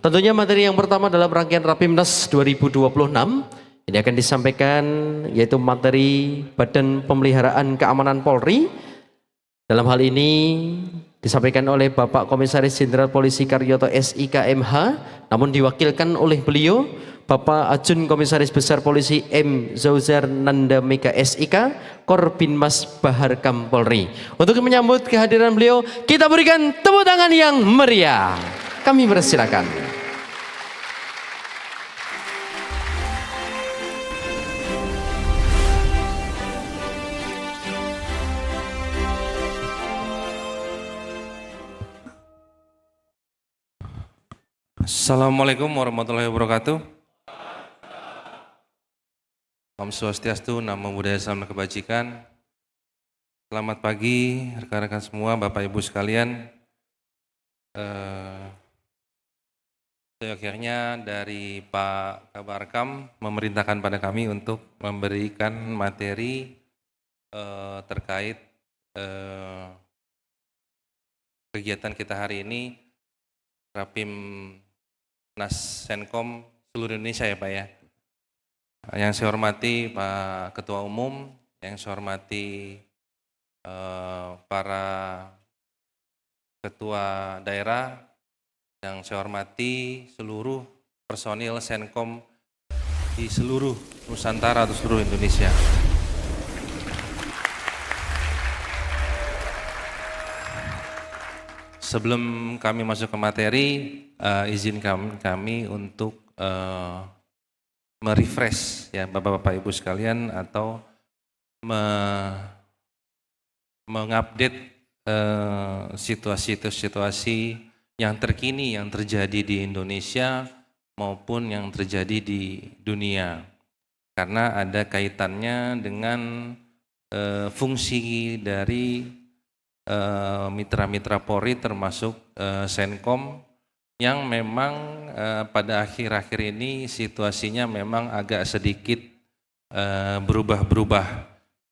Tentunya materi yang pertama dalam rangkaian Rapimnas 2026 ini akan disampaikan yaitu materi Badan Pemeliharaan Keamanan Polri. Dalam hal ini disampaikan oleh Bapak Komisaris Jenderal Polisi Karyoto SIK MH, namun diwakilkan oleh beliau Bapak Ajun Komisaris Besar Polisi M. Zauzar Nandamika SIK Korbinmas Baharkam Polri. Untuk menyambut kehadiran beliau, kita berikan tepuk tangan yang meriah. Kami persilakan. Assalamualaikum warahmatullahi wabarakatuh. Om Swastiastu, Namo Buddhaya, Salam Kebajikan. Selamat pagi rekan-rekan semua, Bapak Ibu sekalian. Akhirnya dari Pak Kabarkam memerintahkan pada kami untuk memberikan materi terkait kegiatan kita hari ini, Rapimnas Senkom seluruh Indonesia ya Pak ya. Yang saya hormati Pak Ketua Umum, yang saya hormati para ketua daerah, yang saya hormati seluruh personil Senkom di seluruh Nusantara atau seluruh Indonesia. Sebelum kami masuk ke materi, izinkan kami untuk merefresh ya Bapak-Bapak Ibu sekalian atau mengupdate situasi-situasi yang terkini yang terjadi di Indonesia maupun yang terjadi di dunia, karena ada kaitannya dengan fungsi dari mitra-mitra Polri termasuk Senkom yang memang pada akhir-akhir ini situasinya memang agak sedikit berubah-berubah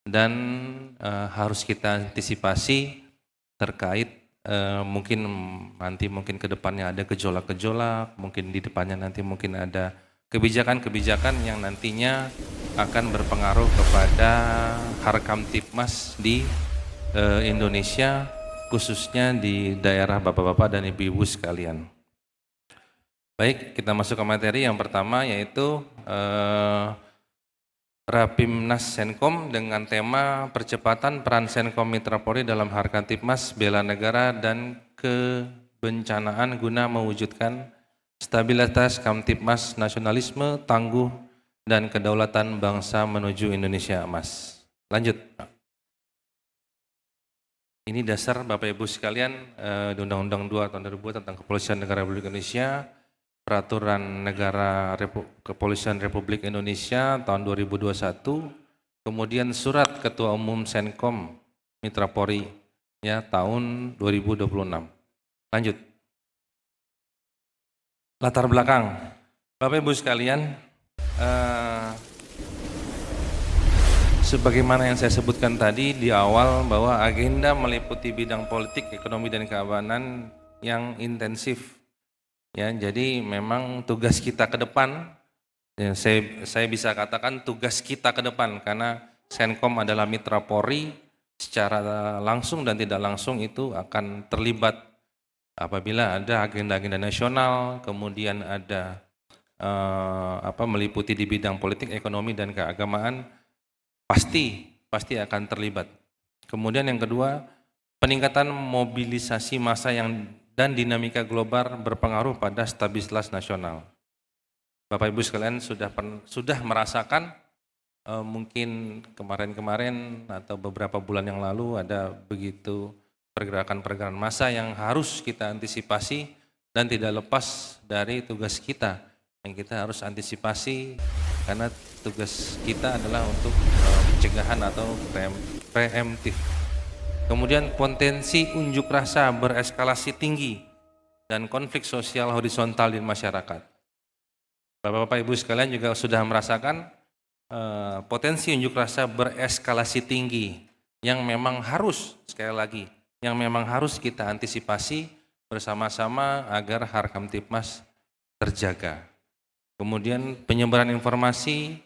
dan harus kita antisipasi terkait mungkin ke depannya ada gejolak-gejolak, mungkin di depannya nanti mungkin ada kebijakan-kebijakan yang nantinya akan berpengaruh kepada Harkamtipmas di Indonesia, khususnya di daerah Bapak-Bapak dan Ibu-Ibu sekalian. Baik, kita masuk ke materi yang pertama yaitu Rapimnas Senkom dengan tema percepatan peran Senkom Mitra Polri dalam Harkamtipmas bela negara dan kebencanaan guna mewujudkan stabilitas Kamtipmas, nasionalisme, tangguh, dan kedaulatan bangsa menuju Indonesia Emas. Lanjut. Ini dasar Bapak Ibu sekalian di Undang-Undang 2 tahun 2000 tentang Kepolisian Negara Republik Indonesia, Peraturan Negara Kepolisian Republik Indonesia tahun 2021, kemudian Surat Ketua Umum Senkom Mitra Polri ya tahun 2026. Lanjut. Latar belakang. Bapak Ibu sekalian, sebagaimana yang saya sebutkan tadi di awal bahwa agenda meliputi bidang politik, ekonomi, dan keamanan yang intensif. Ya, jadi memang tugas kita ke depan, ya, saya bisa katakan tugas kita ke depan karena Senkom adalah mitra Polri, secara langsung dan tidak langsung itu akan terlibat apabila ada agenda-agenda nasional, kemudian ada meliputi di bidang politik, ekonomi, dan keagamaan, pasti akan terlibat. Kemudian yang kedua, peningkatan mobilisasi massa dan dinamika global berpengaruh pada stabilitas nasional. Bapak Ibu sekalian sudah merasakan mungkin kemarin-kemarin atau beberapa bulan yang lalu ada begitu pergerakan-pergerakan massa yang harus kita antisipasi dan tidak lepas dari tugas kita yang kita harus antisipasi, karena tugas kita adalah untuk pencegahan atau preemptif. Kemudian potensi unjuk rasa bereskalasi tinggi dan konflik sosial horizontal di masyarakat. Bapak-Bapak Ibu sekalian juga sudah merasakan potensi unjuk rasa bereskalasi tinggi yang memang harus, sekali lagi, yang memang harus kita antisipasi bersama-sama agar Harkamtipmas terjaga. Kemudian penyebaran informasi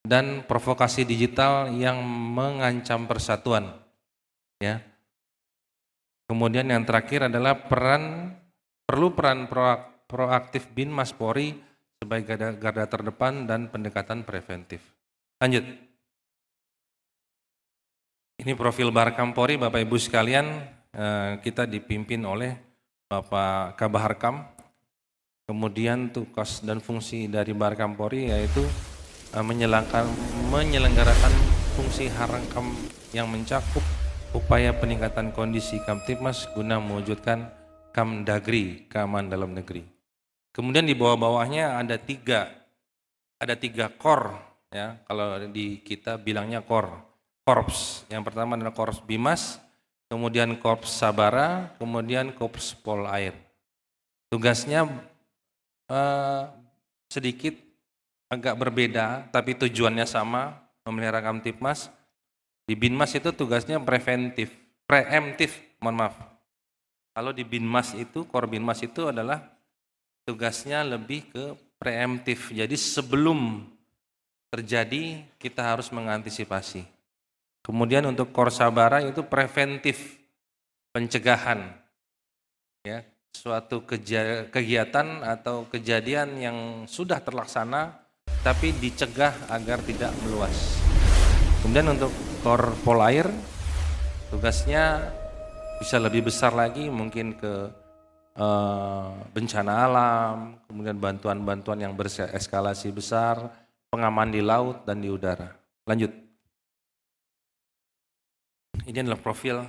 dan provokasi digital yang mengancam persatuan, ya. Kemudian yang terakhir adalah perlu peran proaktif Binmas Polri sebagai garda terdepan dan pendekatan preventif. Lanjut. Ini profil Barkam Polri, Bapak Ibu sekalian, kita dipimpin oleh Bapak Kabaharkam. Kemudian tugas dan fungsi dari Barkam Polri yaitu menyelenggarakan fungsi Haramkam yang mencakup upaya peningkatan kondisi Kamtibmas guna mewujudkan Kamdagri, keamanan dalam negeri. Kemudian di bawah-bawahnya ada tiga core, ya, kalau di kita bilangnya korps. Yang pertama adalah Korps Bimas, kemudian Korps Sabara, kemudian Korps Polair. Tugasnya sedikit agak berbeda, tapi tujuannya sama, memelihara Kamtibmas. Di Binmas itu tugasnya preemptif, mohon maaf. Kalau di Binmas itu, Kor Binmas itu adalah tugasnya lebih ke preemptif. Jadi sebelum terjadi kita harus mengantisipasi. Kemudian untuk Kor Sabara itu preventif, pencegahan. Ya, suatu kegiatan atau kejadian yang sudah terlaksana tapi dicegah agar tidak meluas. Kemudian untuk Kor Polair tugasnya bisa lebih besar lagi, mungkin ke bencana alam, kemudian bantuan-bantuan yang bereskalasi besar, pengaman di laut dan di udara. Lanjut. Ini adalah profil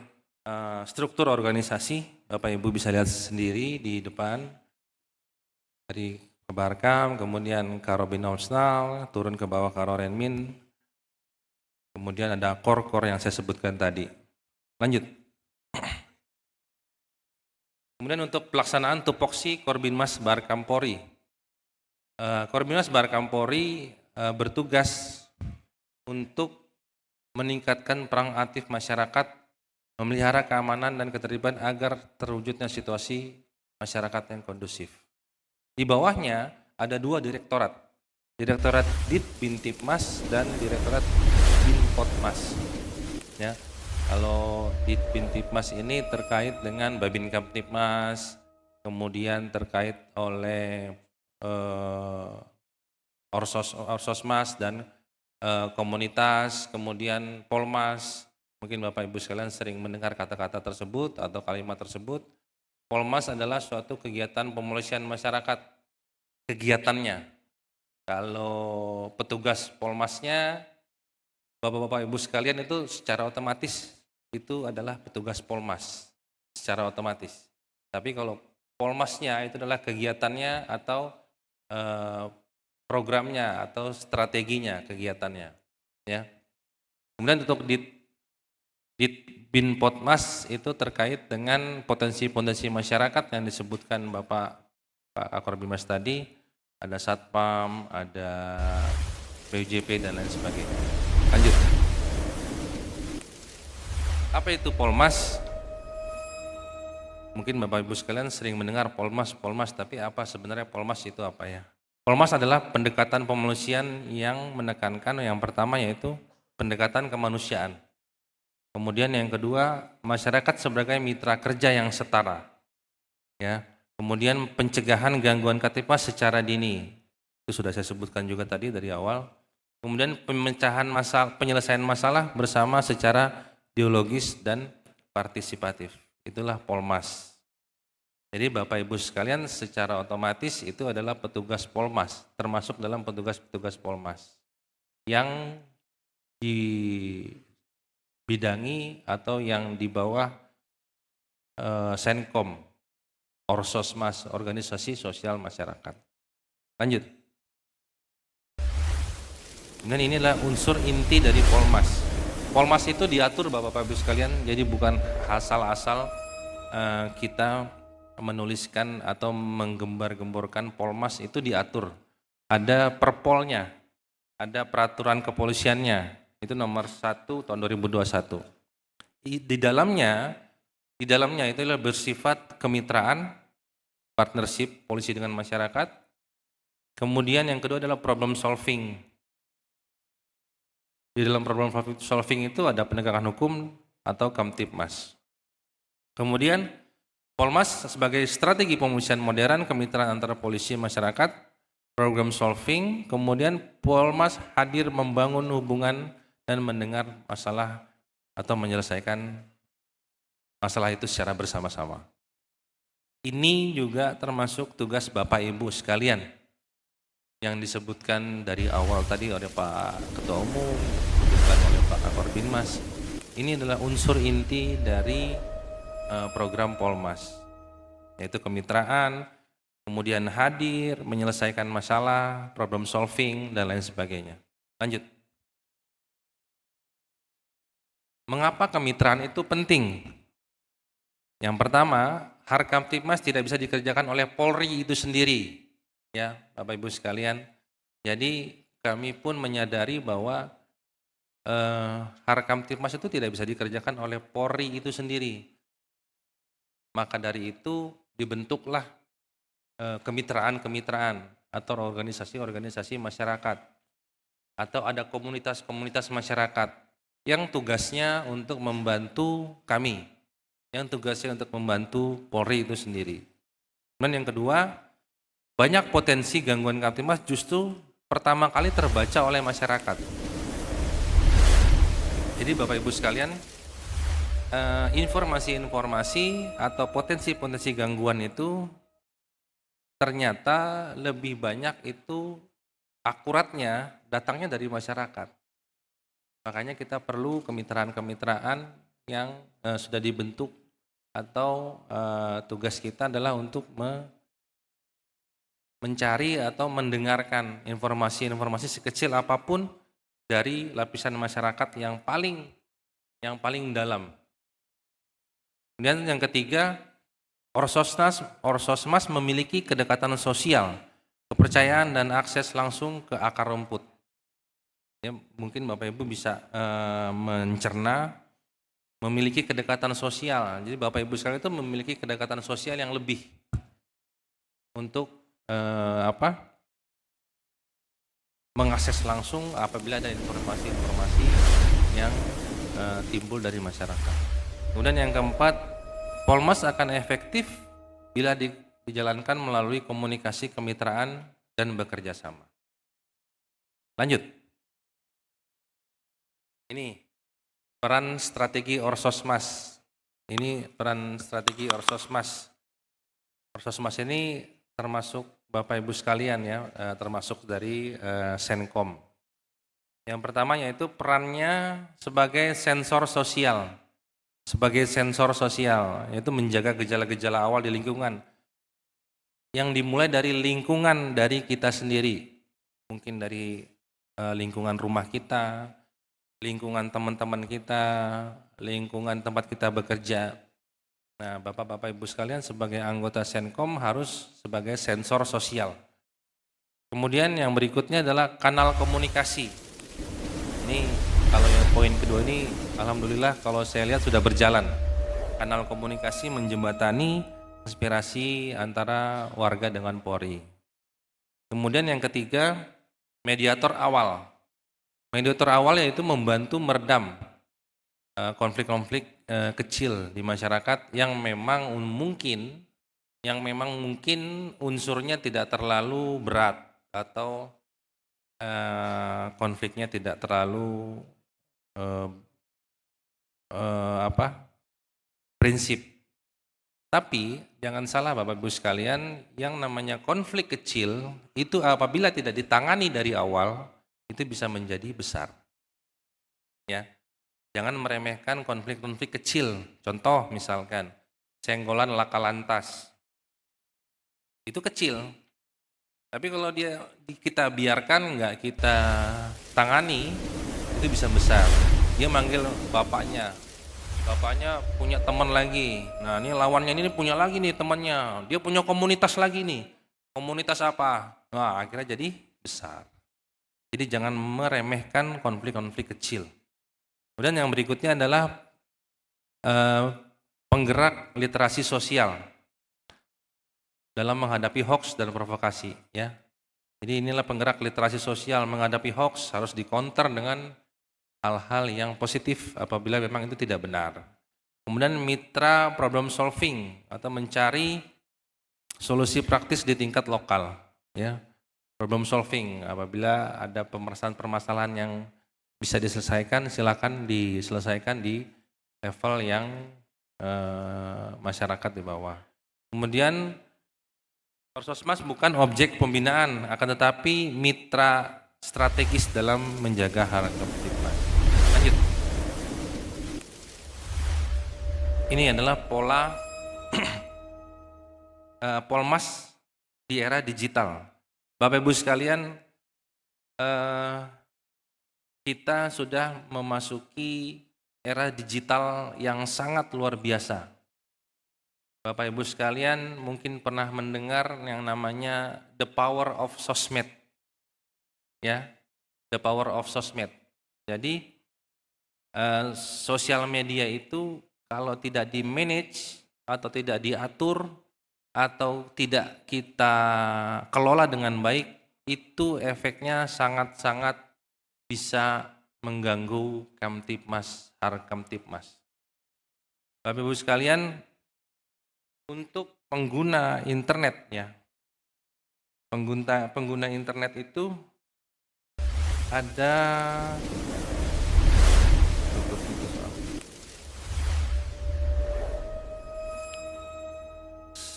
struktur organisasi, Bapak Ibu bisa lihat sendiri di depan. Dari Kabarkam, kemudian Karobinausnal, turun ke bawah Karorenmin, kemudian ada kor-kor yang saya sebutkan tadi. Lanjut. Kemudian untuk pelaksanaan tupoksi Korbinmas Barkam Polri. Korbinmas Barkam Polri bertugas untuk meningkatkan peran aktif masyarakat, memelihara keamanan dan ketertiban agar terwujudnya situasi masyarakat yang kondusif. Di bawahnya ada 2 direktorat, Direktorat Ditbintipmas dan Direktorat Binpotmas. Ya, kalau Ditbintipmas ini terkait dengan Babin Kamtibmas, kemudian terkait oleh Orsosmas dan komunitas, kemudian Polmas. Mungkin Bapak Ibu sekalian sering mendengar kata-kata tersebut atau kalimat tersebut. Polmas adalah suatu kegiatan pemolisian masyarakat, kegiatannya. Kalau petugas Polmasnya, Bapak-Bapak Ibu sekalian itu secara otomatis itu adalah petugas Polmas, secara otomatis. Tapi kalau Polmasnya itu adalah kegiatannya atau programnya atau strateginya, kegiatannya. Ya. Kemudian untuk Binpotmas itu terkait dengan potensi-potensi masyarakat yang disebutkan Pak Akor Bimas tadi, ada Satpam, ada BUJP dan lain sebagainya. Lanjut. Apa itu Polmas? Mungkin Bapak Ibu sekalian sering mendengar Polmas, tapi apa sebenarnya Polmas itu apa ya? Polmas adalah pendekatan pemanusiaan yang menekankan yang pertama yaitu pendekatan kemanusiaan. Kemudian yang kedua, masyarakat sebagai mitra kerja yang setara. Ya. Kemudian pencegahan gangguan Kamtibmas secara dini. Itu sudah saya sebutkan juga tadi dari awal. Kemudian penyelesaian masalah bersama secara dialogis dan partisipatif. Itulah Polmas. Jadi Bapak Ibu sekalian secara otomatis itu adalah petugas Polmas, termasuk dalam petugas-petugas Polmas yang dibidangi atau yang di bawah Senkom, Orsosmas, Organisasi Sosial Masyarakat. Lanjut. Kemudian inilah unsur inti dari Polmas. Polmas itu diatur Bapak-Bapak Ibu sekalian, jadi bukan asal-asal kita menuliskan atau menggembar-gemborkan. Polmas itu diatur. Ada perpolnya, ada peraturan kepolisiannya, itu nomor 1 tahun 2021. Di dalamnya itu bersifat kemitraan, partnership polisi dengan masyarakat. Kemudian yang kedua adalah problem solving. Di dalam problem solving itu ada penegakan hukum atau Kamtibmas. Kemudian Polmas sebagai strategi pemulihan modern, kemitraan antara polisi dan masyarakat, program solving, kemudian Polmas hadir membangun hubungan dan mendengar masalah atau menyelesaikan masalah itu secara bersama-sama. Ini juga termasuk tugas Bapak Ibu sekalian yang disebutkan dari awal tadi oleh Pak Ketua Umum, disebutkan oleh Pak Kakor Binmas. Ini adalah unsur inti dari program Polmas, yaitu kemitraan, kemudian hadir, menyelesaikan masalah, problem solving, dan lain sebagainya. Lanjut. Mengapa kemitraan itu penting? Yang pertama, Harkamtibmas tidak bisa dikerjakan oleh Polri itu sendiri, ya Bapak Ibu sekalian. Jadi kami pun menyadari bahwa Harkamtibmas itu tidak bisa dikerjakan oleh Polri itu sendiri. Maka dari itu dibentuklah kemitraan-kemitraan atau organisasi-organisasi masyarakat, atau ada komunitas-komunitas masyarakat yang tugasnya untuk membantu kami, yang tugasnya untuk membantu Polri itu sendiri. Dan yang kedua, banyak potensi gangguan Kamtibmas justru pertama kali terbaca oleh masyarakat. Jadi Bapak Ibu sekalian, informasi-informasi atau potensi-potensi gangguan itu ternyata lebih banyak itu akuratnya datangnya dari masyarakat. Makanya kita perlu kemitraan-kemitraan yang sudah dibentuk atau tugas kita adalah untuk mencari atau mendengarkan informasi-informasi sekecil apapun dari lapisan masyarakat yang paling dalam. Kemudian yang ketiga, Orsosmas memiliki kedekatan sosial, kepercayaan dan akses langsung ke akar rumput. Ya, mungkin Bapak Ibu bisa mencerna, memiliki kedekatan sosial. Jadi Bapak Ibu sekalian itu memiliki kedekatan sosial yang lebih untuk mengakses langsung apabila ada informasi-informasi yang timbul dari masyarakat. Kemudian yang keempat, Polmas akan efektif bila dijalankan melalui komunikasi kemitraan dan bekerja sama. Lanjut. Ini peran strategi Orsosmas. Ini peran strategi Orsosmas. Orsosmas ini termasuk Bapak Ibu sekalian ya, termasuk dari Senkom. Yang pertama yaitu perannya sebagai sensor sosial. Sebagai sensor sosial, yaitu menjaga gejala-gejala awal di lingkungan. Yang dimulai dari lingkungan dari kita sendiri. Mungkin dari lingkungan rumah kita, lingkungan teman-teman kita, lingkungan tempat kita bekerja. Nah, Bapak-Bapak Ibu sekalian sebagai anggota Senkom harus sebagai sensor sosial. Kemudian yang berikutnya adalah kanal komunikasi. Ini kalau yang poin kedua ini alhamdulillah kalau saya lihat sudah berjalan. Kanal komunikasi menjembatani aspirasi antara warga dengan Polri. Kemudian yang ketiga, mediator awal. Mediator awal yaitu membantu meredam konflik-konflik kecil di masyarakat yang memang mungkin unsurnya tidak terlalu berat atau konfliknya tidak terlalu prinsip. Tapi jangan salah Bapak Ibu sekalian, yang namanya konflik kecil itu apabila tidak ditangani dari awal itu bisa menjadi besar. Ya. Jangan meremehkan konflik-konflik kecil. Contoh misalkan senggolan laka lantas. Itu kecil. Tapi kalau kita biarkan, nggak kita tangani, itu bisa besar. Dia manggil bapaknya. Bapaknya punya teman lagi. Nah ini lawannya ini punya lagi nih temannya. Dia punya komunitas lagi nih. Komunitas apa? Nah akhirnya jadi besar. Jadi jangan meremehkan konflik-konflik kecil. Kemudian yang berikutnya adalah penggerak literasi sosial. dalam menghadapi hoax dan provokasi, ya. Jadi inilah penggerak literasi sosial, menghadapi hoax harus dikonter dengan hal-hal yang positif apabila memang itu tidak benar. Kemudian mitra problem solving atau mencari solusi praktis di tingkat lokal, ya. Problem solving apabila ada permasalahan yang bisa diselesaikan, silakan diselesaikan di level yang masyarakat di bawah. Kemudian Orsosmas bukan objek pembinaan, akan tetapi mitra strategis dalam menjaga harkat Kamtipmas. Lanjut. Ini adalah pola Polmas di era digital. Bapak Ibu sekalian, kita sudah memasuki era digital yang sangat luar biasa. Bapak Ibu sekalian mungkin pernah mendengar yang namanya the power of sosmed. Ya, the power of sosmed. Jadi sosial media itu kalau tidak di-manage atau tidak diatur atau tidak kita kelola dengan baik, itu efeknya sangat-sangat bisa mengganggu Kamtipmas, Harkat Kamtipmas. Bapak Ibu sekalian, untuk pengguna internet, ya, pengguna internet itu ada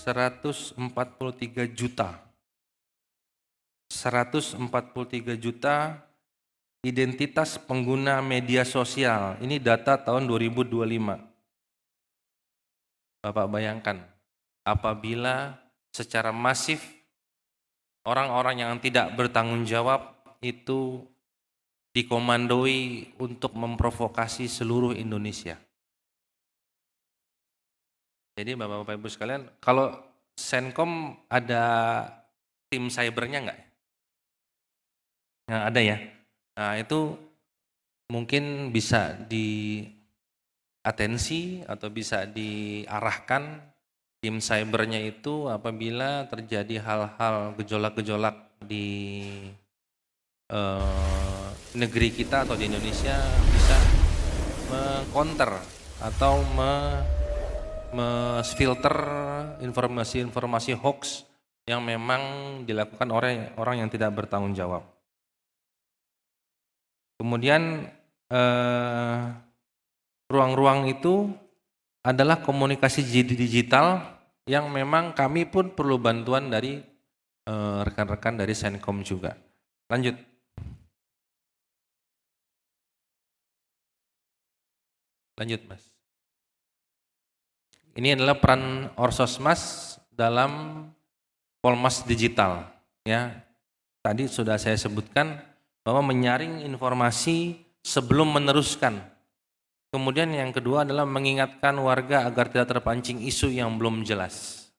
143 juta identitas pengguna media sosial. Ini data tahun 2025. Bapak bayangkan, apabila secara masif orang-orang yang tidak bertanggung jawab itu dikomandoi untuk memprovokasi seluruh Indonesia. Jadi Bapak-Bapak Ibu sekalian, kalau Senkom ada tim cybernya enggak? Nah, ada ya. Nah, itu mungkin bisa diatensi atau bisa diarahkan tim cybernya itu apabila terjadi hal-hal gejolak-gejolak di negeri kita atau di Indonesia, bisa mengcounter atau memfilter informasi-informasi hoax yang memang dilakukan oleh orang yang tidak bertanggung jawab. Kemudian ruang-ruang itu adalah komunikasi digital yang memang kami pun perlu bantuan dari rekan-rekan dari Senkom juga. Lanjut. Lanjut, Mas. Ini adalah peran Orsosmas dalam Polmas digital, ya. Tadi sudah saya sebutkan bahwa menyaring informasi sebelum meneruskan. Kemudian yang kedua adalah mengingatkan warga agar tidak terpancing isu yang belum jelas.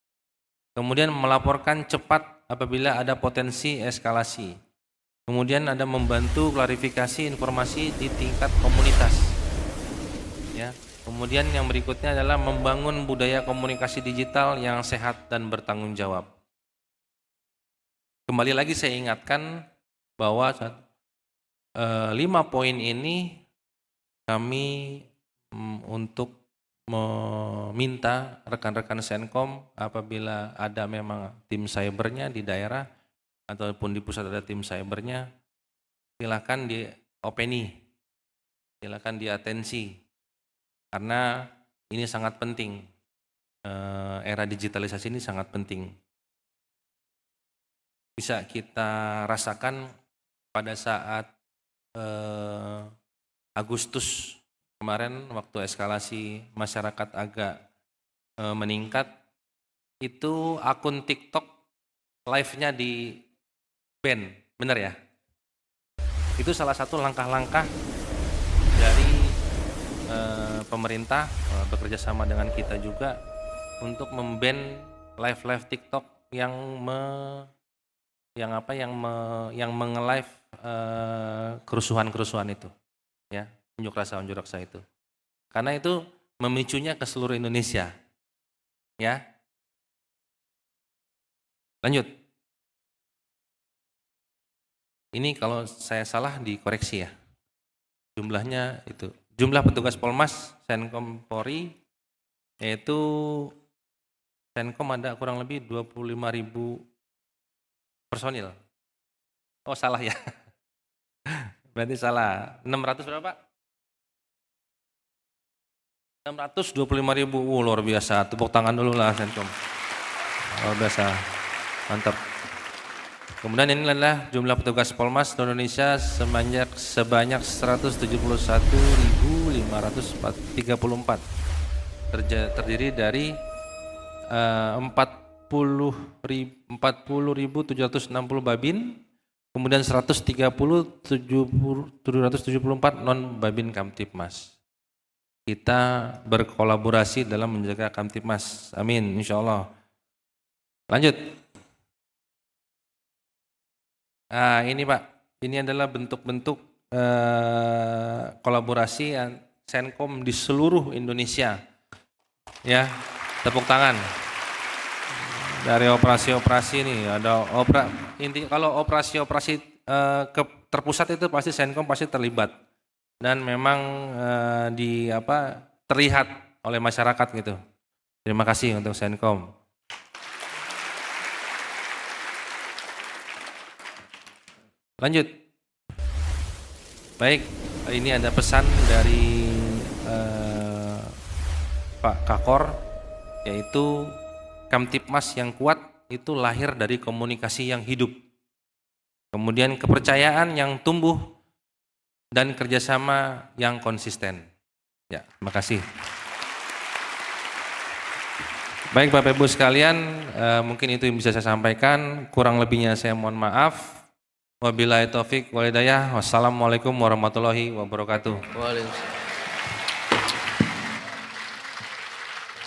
Kemudian melaporkan cepat apabila ada potensi eskalasi. Kemudian ada membantu klarifikasi informasi di tingkat komunitas. Ya. Kemudian yang berikutnya adalah membangun budaya komunikasi digital yang sehat dan bertanggung jawab. Kembali lagi saya ingatkan bahwa 5 poin ini kami untuk meminta rekan-rekan Senkom apabila ada memang tim cybernya di daerah ataupun di pusat ada tim cybernya, silakan diopeni, silakan diatensi, karena ini sangat penting. Era digitalisasi ini sangat penting. Bisa kita rasakan pada saat Agustus kemarin waktu eskalasi masyarakat agak meningkat, itu akun TikTok live-nya di ban, benar ya? Itu salah satu langkah-langkah dari pemerintah bekerja sama dengan kita juga untuk memban live TikTok yang menge-live kerusuhan itu, ya, unjuk rasa itu. Karena itu memicunya ke seluruh Indonesia, ya. Lanjut. Ini kalau saya salah dikoreksi ya. Jumlahnya itu. Jumlah petugas Polmas, Senkom Polri, yaitu Senkom ada kurang lebih 25.000 personil. Oh salah ya. Berarti salah. 600 berapa Pak? 625.000. Luar biasa. Tepuk tangan dulu lah Senkom. Luar biasa. Mantap. Kemudian ini adalah jumlah petugas Polmas di Indonesia sebanyak 171.534. Terdiri dari 40.760 babin, kemudian 130.774 non babin Kamtibmas. Kita berkolaborasi dalam menjaga Kamtibmas. Amin, insya Allah. Lanjut. Nah, ini Pak, ini adalah bentuk-bentuk kolaborasi Senkom di seluruh Indonesia. Ya, tepuk tangan. Dari operasi-operasi ini ada intinya kalau operasi-operasi terpusat itu pasti Senkom pasti terlibat dan memang terlihat oleh masyarakat gitu. Terima kasih untuk Senkom. Lanjut. Baik, ini ada pesan dari Pak Kakor, yaitu Kamtibmas yang kuat itu lahir dari komunikasi yang hidup. Kemudian kepercayaan yang tumbuh dan kerjasama yang konsisten. Ya, terima kasih. Baik Bapak Ibu sekalian, mungkin itu yang bisa saya sampaikan. Kurang lebihnya saya mohon maaf. Wabillahi taufik walhidayah. Wassalamualaikum warahmatullahi wabarakatuh.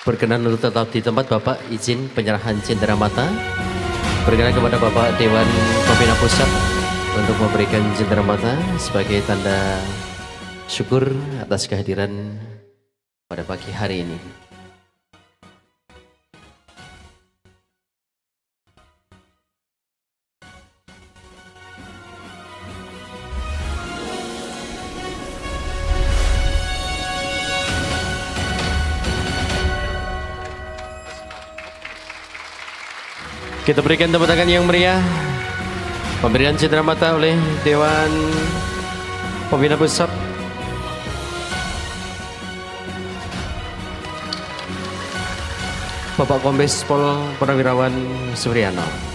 Berkenan untuk tetap di tempat Bapak, izin penyerahan cenderamata. Berkenan kepada Bapak Dewan Pembina Pusat untuk memberikan cenderamata sebagai tanda syukur atas kehadiran pada pagi hari ini. Kita berikan tepuk tangan yang meriah. Pemberian cenderamata oleh Dewan Pembina Pusat. Bapak Kombes Pol Purnawirawan Supriyono.